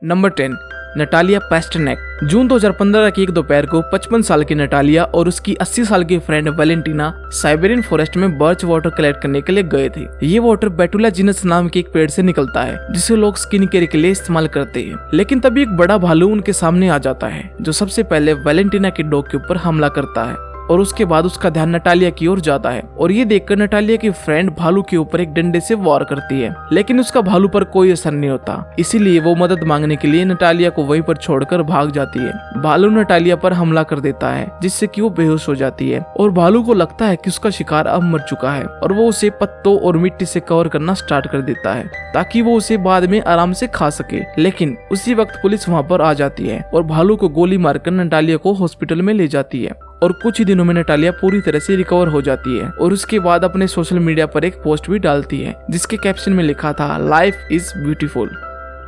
Number 10, Natalia पेस्टरनेक। जून 2015 की एक दोपहर को 55 साल की नटालिया और उसकी 80 साल की फ्रेंड वैलेंटीना साइबेरियन फॉरेस्ट में बर्च वाटर कलेक्ट करने के लिए गए थे। ये वाटर बेटुला जीनस नाम के एक पेड़ से निकलता है जिसे लोग स्किन केयर के लिए इस्तेमाल करते हैं। लेकिन तभी एक बड़ा भालू उनके सामने आ जाता है जो सबसे पहले वैलेंटीना के डॉग के ऊपर हमला करता है और उसके बाद उसका ध्यान नटालिया की ओर जाता है और ये देखकर नटालिया की फ्रेंड भालू के ऊपर एक डंडे से वार करती है, लेकिन उसका भालू पर कोई असर नहीं होता। इसीलिए वो मदद मांगने के लिए नटालिया को वहीं पर छोड़कर भाग जाती है। भालू नटालिया पर हमला कर देता है जिससे कि वो बेहोश हो जाती है और भालू को लगता है कि उसका शिकार अब मर चुका है और वो उसे पत्तों और मिट्टी से कवर करना स्टार्ट कर देता है ताकि वो उसे बाद में आराम से खा सके। लेकिन उसी वक्त पुलिस वहाँ पर आ जाती है और भालू को गोली मारकर नटालिया को हॉस्पिटल में ले जाती है और कुछ ही दिनों में नटालिया पूरी तरह से रिकवर हो जाती है और उसके बाद अपने सोशल मीडिया पर एक पोस्ट भी डालती है जिसके कैप्शन में लिखा था, life is beautiful.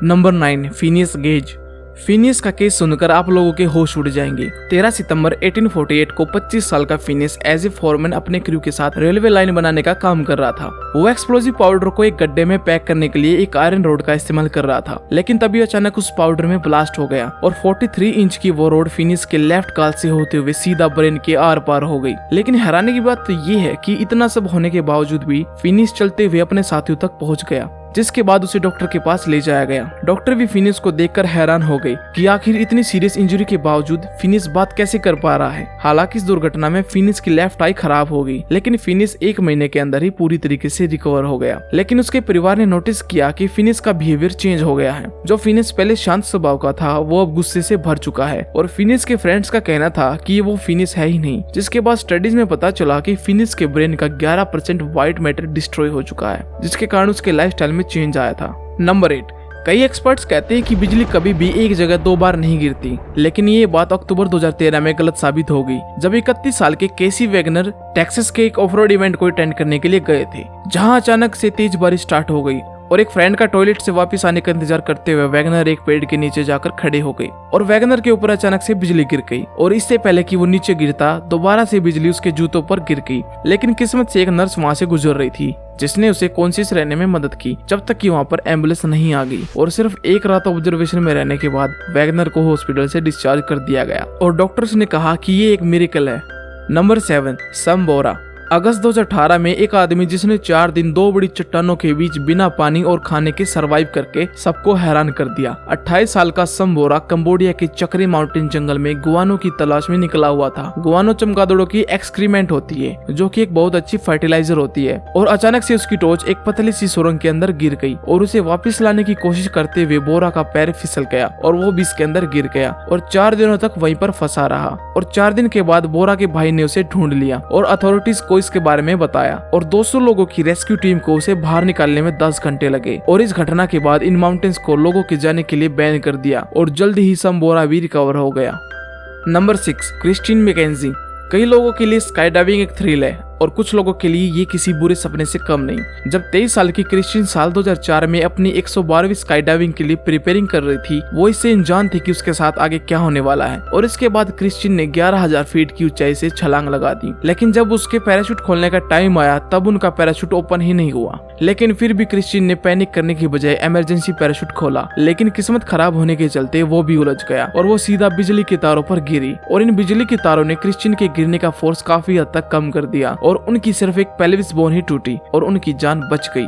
Number 9, Phineas Gage. Phineas का केस सुनकर आप लोगों के होश उड़ जाएंगे। 13 सितंबर 1848 को 25 साल का फिनियस एज ए फॉरमैन अपने क्रू के साथ रेलवे लाइन बनाने का काम कर रहा था। वो एक्सप्लोजिव पाउडर को एक गड्ढे में पैक करने के लिए एक आयरन रोड का इस्तेमाल कर रहा था, लेकिन तभी अचानक उस पाउडर में ब्लास्ट हो गया और 43 इंच की वो रोड फिनियस के लेफ्ट गाल से होते हुए सीधा ब्रेन के आर पार हो गई। लेकिन हैरानी की बात तो ये है कि इतना सब होने के बावजूद भी फिनियस चलते हुए अपने साथियों तक पहुंच गया, जिसके बाद उसे डॉक्टर के पास ले जाया गया। डॉक्टर भी फिनियस को देखकर हैरान हो गई कि आखिर इतनी सीरियस इंजरी के बावजूद फिनियस बात कैसे कर पा रहा है। हालांकि इस दुर्घटना में फिनियस की लेफ्ट आई खराब हो गई, लेकिन फिनियस 1 महीने के अंदर ही पूरी तरीके से रिकवर हो गया। लेकिन उसके परिवार ने नोटिस किया कि फिनियस का बिहेवियर चेंज हो गया है। जो फिनियस पहले शांत स्वभाव का था वो अब गुस्से से भर चुका है और फिनियस के फ्रेंड्स का कहना था कि वो फिनियस है ही नहीं, जिसके बाद स्टडीज में पता चला कि फिनियस के ब्रेन का 11% व्हाइट मैटर डिस्ट्रॉय हो चुका है, जिसके कारण उसके लाइफस्टाइल में चेंज आया था। नंबर 8, कई एक्सपर्ट्स कहते हैं कि बिजली कभी भी एक जगह 2 बार नहीं गिरती, लेकिन ये बात अक्टूबर 2013 में गलत साबित हो गई जब 31 साल के केसी वैगनर टेक्सास के एक ऑफ रोड इवेंट को अटेंड करने के लिए गए थे, जहां अचानक से तेज बारिश स्टार्ट हो गई और एक फ्रेंड का टॉयलेट से वापस आने का इंतजार करते हुए वैगनर एक पेड़ के नीचे जाकर खड़े हो गई और वैगनर के ऊपर अचानक से बिजली गिर गई और इससे पहले कि वो नीचे गिरता दोबारा से बिजली उसके जूतों पर गिर गई। लेकिन किस्मत से एक नर्स वहाँ से गुजर रही थी जिसने उसे कॉन्शियस रहने में मदद की जब तक कि वहाँ पर एम्बुलेंस नहीं आ गई और सिर्फ 1 रात ऑब्जर्वेशन में रहने के बाद वैगनर को हॉस्पिटल से डिस्चार्ज कर दिया गया और डॉक्टर्स ने कहा कि ये एक मिरेकल है। नंबर 7, समबोरा। अगस्त 2018 में एक आदमी जिसने 4 दिन 2 बड़ी चट्टानों के बीच बिना पानी और खाने के सरवाइव करके सबको हैरान कर दिया। 28 साल का समबोरा कंबोडिया के चक्री माउंटेन जंगल में गुआनो की तलाश में निकला हुआ था। गुआनो चमगादड़ों की एक्सक्रीमेंट होती है जो कि एक बहुत अच्छी फर्टिलाइजर होती है और अचानक से उसकी टॉर्च एक पतली सी सुरंग के अंदर गिर गई और उसे वापस लाने की कोशिश करते हुए बोरा का पैर फिसल गया और वो भी इसके अंदर गिर गया और 4 दिनों तक वहीं पर फंसा रहा और 4 दिन के बाद बोरा के भाई ने उसे ढूंढ लिया और अथॉरिटीज को इसके बारे में बताया और 200 लोगों की रेस्क्यू टीम को उसे बाहर निकालने में 10 घंटे लगे और इस घटना के बाद इन माउंटेन्स को लोगों के जाने के लिए बैन कर दिया और जल्द ही समबोरा भी रिकवर हो गया। Number 6, Christine McKenzie. कई लोगों के लिए स्काई डाइविंग एक थ्रिल है और कुछ लोगों के लिए ये किसी बुरे सपने से कम नहीं। जब 23 साल की क्रिस्टीन साल 2004 में अपनी 112वीं स्काई डाइविंग के लिए प्रिपेयरिंग कर रही थी, वो इससे अनजान थी कि उसके साथ आगे क्या होने वाला है और इसके बाद क्रिस्टीन ने 11,000 फीट की ऊंचाई से छलांग लगा दी। लेकिन जब उसके पैराशूट खोलने का टाइम आया तब उनका पैराशूट ओपन ही नहीं हुआ। लेकिन फिर भी क्रिस्टीन ने पैनिक करने की बजाय इमरजेंसी पैराशूट खोला, लेकिन किस्मत खराब होने के चलते वो भी उलझ गया और वो सीधा बिजली के तारों पर गिरी और इन बिजली के तारों ने क्रिस्टीन के गिरने का फोर्स काफी हद तक कम कर दिया और उनकी सिर्फ एक पेल्विस बोन ही टूटी और उनकी जान बच गई।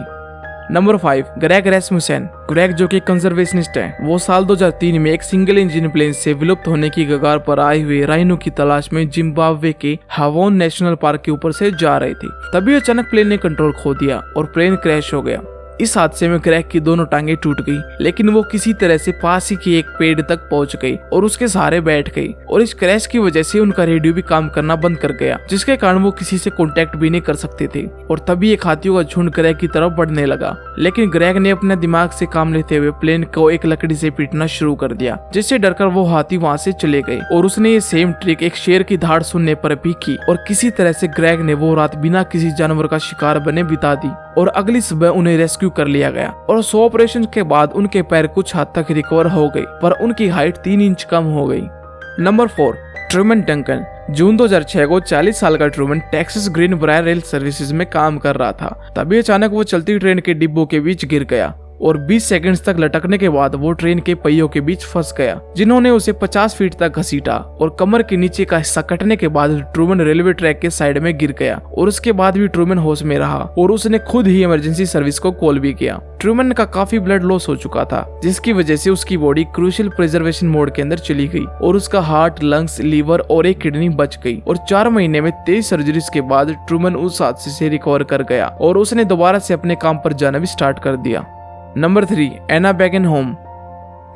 Number 5, Greg रैस्मुसेन। ग्रेग जो कि कंजर्वेशनिस्ट है, वो साल 2003 में एक सिंगल इंजन प्लेन से विलुप्त होने की कगार पर आए हुए राइनो की तलाश में जिम्बाब्वे के हावोन नेशनल पार्क के ऊपर से जा रहे थे। तभी अचानक प्लेन ने कंट्रोल खो दिया और प्लेन क्रैश हो गया। इस हादसे में ग्रेग की दोनों टांगे टूट गई, लेकिन वो किसी तरह से पास ही के एक पेड़ तक पहुंच गई और उसके सहारे बैठ गई और इस क्रैश की वजह से उनका रेडियो भी काम करना बंद कर गया, जिसके कारण वो किसी से कांटेक्ट भी नहीं कर सकते थे। और तभी एक हाथियों का झुंड ग्रेग की तरफ बढ़ने लगा, लेकिन ग्रेग ने अपने दिमाग से काम लेते हुए प्लेन को एक लकड़ी से पीटना शुरू कर दिया, जिससे डरकर वो हाथी वहाँ से चले गए और उसने ये सेम ट्रिक एक शेर की धाड़ सुनने पर भी की और किसी तरह से ग्रेग ने वो रात बिना किसी जानवर का शिकार बने बिता दी और अगली सुबह उन्हें रेस्क्यू कर लिया गया और 100 ऑपरेशन के बाद उनके पैर कुछ हद तक रिकवर हो गए, पर उनकी हाइट 3 इंच कम हो गई। Number 4, Truman Duncan. जून 2006 को 40 साल का Truman Texas green briar rail services में काम कर रहा था। तभी अचानक वो चलती ट्रेन के डिब्बों के बीच गिर गया और 20 सेकंड्स तक लटकने के बाद वो ट्रेन के पहियों के बीच फंस गया, जिन्होंने उसे 50 फीट तक घसीटा और कमर के नीचे का हिस्सा कटने के बाद ट्रूमन रेलवे ट्रैक के साइड में गिर गया और उसके बाद भी ट्रूमन होश में रहा और उसने खुद ही इमरजेंसी सर्विस को कॉल भी किया। ट्रूमन का काफी ब्लड लॉस हो चुका था, जिसकी वजह से उसकी बॉडी क्रूशियल प्रिजर्वेशन मोड के अंदर चली गई और उसका हार्ट, लंग्स, लीवर और एक किडनी बच गई और 4 महीने में 23 सर्जरीज के बाद ट्रूमन उस हादसे से रिकवर कर गया और उसने दोबारा से अपने काम पर जाना भी स्टार्ट कर दिया। नंबर 3, एना बेकेनहोम।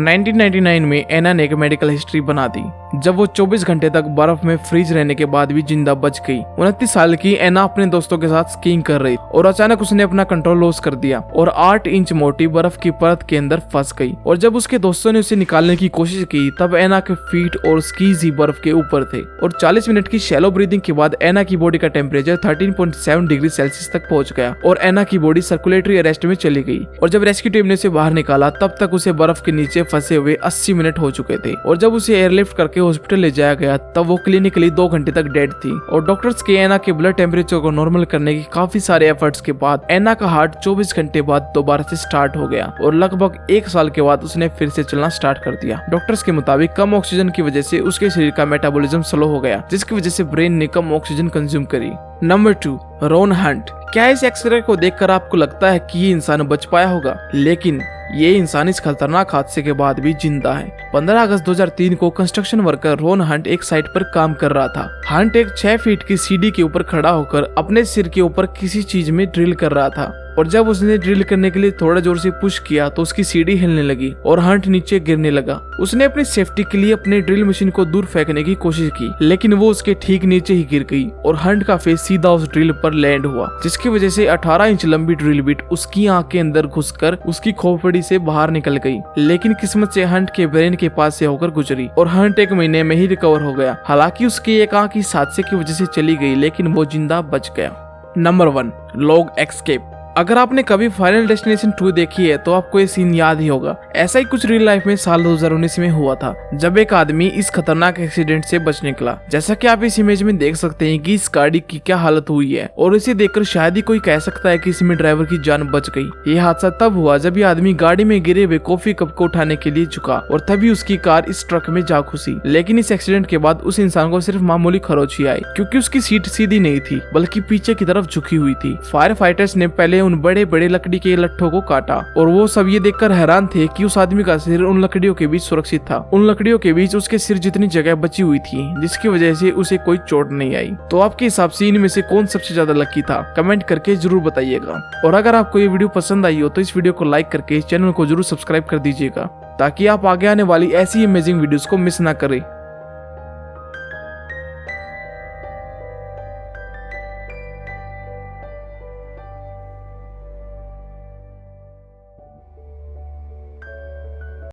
1999 में एना ने एक मेडिकल हिस्ट्री बना दी जब वो 24 घंटे तक बर्फ में फ्रीज रहने के बाद भी जिंदा बच गई। 29 साल की एना अपने दोस्तों के साथ स्कीइंग कर रही और अचानक उसने अपना कंट्रोल लॉस कर दिया और 8 इंच मोटी बर्फ की परत के अंदर फंस गई और जब उसके दोस्तों ने उसे निकालने की कोशिश की तब एना के फीट और स्कीज ही बर्फ के ऊपर थे और 40 मिनट की शैलो ब्रीदिंग के बाद एना की बॉडी का टेम्परेचर 13.7 डिग्री सेल्सियस तक पहुंच गया और एना की बॉडी सर्कुलेटरी अरेस्ट में चली गई और जब रेस्क्यू टीम ने उसे बाहर निकाला तब तक उसे बर्फ के नीचे फंसे हुए 80 मिनट हो चुके थे और जब उसे एयरलिफ्ट करके हॉस्पिटल ले जाया गया तब वो क्लिनिकली 2 घंटे तक डेड थी और डॉक्टर्स के एना के ब्लड टेम्परेचर को नॉर्मल करने की काफी सारे एफर्ट्स के बाद एना का हार्ट 24 घंटे बाद दोबारा से स्टार्ट हो गया और लगभग 1 साल के बाद उसने फिर से चलना स्टार्ट कर दिया। डॉक्टर्स के मुताबिक कम ऑक्सीजन की वजह से उसके शरीर का मेटाबॉलिज्म स्लो हो गया, जिसकी वजह से ब्रेन ने कम ऑक्सीजन कंज्यूम करी। Number 2, Ron Hunt. क्या इस एक्सरे को देखकर आपको लगता है कि ये इंसान बच पाया होगा? लेकिन ये इंसान इस खतरनाक हादसे के बाद भी जिंदा है। 15 अगस्त 2003 को कंस्ट्रक्शन वर्कर रॉन हंट एक साइट पर काम कर रहा था। हंट एक 6 फीट की सीढ़ी के ऊपर खड़ा होकर अपने सिर के ऊपर किसी चीज में ड्रिल कर रहा था और जब उसने ड्रिल करने के लिए थोड़ा जोर से पुश किया तो उसकी सीढ़ी हिलने लगी और हंट नीचे गिरने लगा। उसने अपनी सेफ्टी के लिए अपने ड्रिल मशीन को दूर फेंकने की कोशिश की, लेकिन वो उसके ठीक नीचे ही गिर गई और हंट का फेस सीधा उस ड्रिल पर लैंड हुआ, जिसकी वजह से 18 इंच लंबी ड्रिल बिट उसकी आंख के अंदर घुसकर उसकी खोपड़ी से बाहर निकल गई। लेकिन किस्मत से हंट के ब्रेन के पास से होकर गुजरी और हंट 1 महीने में ही रिकवर हो गया। हालांकि उसकी एक आंख इस हादसे की वजह से चली गई, लेकिन वो जिंदा बच गया। Number 1, log escape. अगर आपने कभी फाइनल डेस्टिनेशन 2 देखी है तो आपको ये सीन याद ही होगा। ऐसा ही कुछ रियल लाइफ में साल 2019 में हुआ था, जब एक आदमी इस खतरनाक एक्सीडेंट से बच निकला। जैसा कि आप इस इमेज में देख सकते हैं कि इस गाड़ी की क्या हालत हुई है और इसे देखकर शायद ही कोई कह सकता है कि इसमें ड्राइवर की जान बच गई। ये हादसा तब हुआ जब ये आदमी गाड़ी में गिरे हुए कॉफी कप को उठाने के लिए झुका और तभी उसकी कार इस ट्रक में जा घुसी। लेकिन इस एक्सीडेंट के बाद उस इंसान को सिर्फ मामूली खरोंच आई, क्योंकि उसकी सीट सीधी नहीं थी बल्कि पीछे की तरफ झुकी हुई थी। फायर फाइटर्स ने पहले उन बड़े बड़े लकड़ी के लट्ठों को काटा और वो सब ये देखकर हैरान थे कि उस आदमी का सिर उन लकड़ियों के बीच सुरक्षित था। उन लकड़ियों के बीच उसके सिर जितनी जगह बची हुई थी, जिसकी वजह से उसे कोई चोट नहीं आई। तो आपके हिसाब से इनमें से कौन सबसे ज्यादा लकी था? कमेंट करके जरूर बताइएगा। और अगर आपको ये वीडियो पसंद आई हो तो इस वीडियो को लाइक करके चैनल को जरूर सब्सक्राइब कर दीजिएगा, ताकि आप आगे आने वाली ऐसी अमेजिंग वीडियोस को मिस ना करें।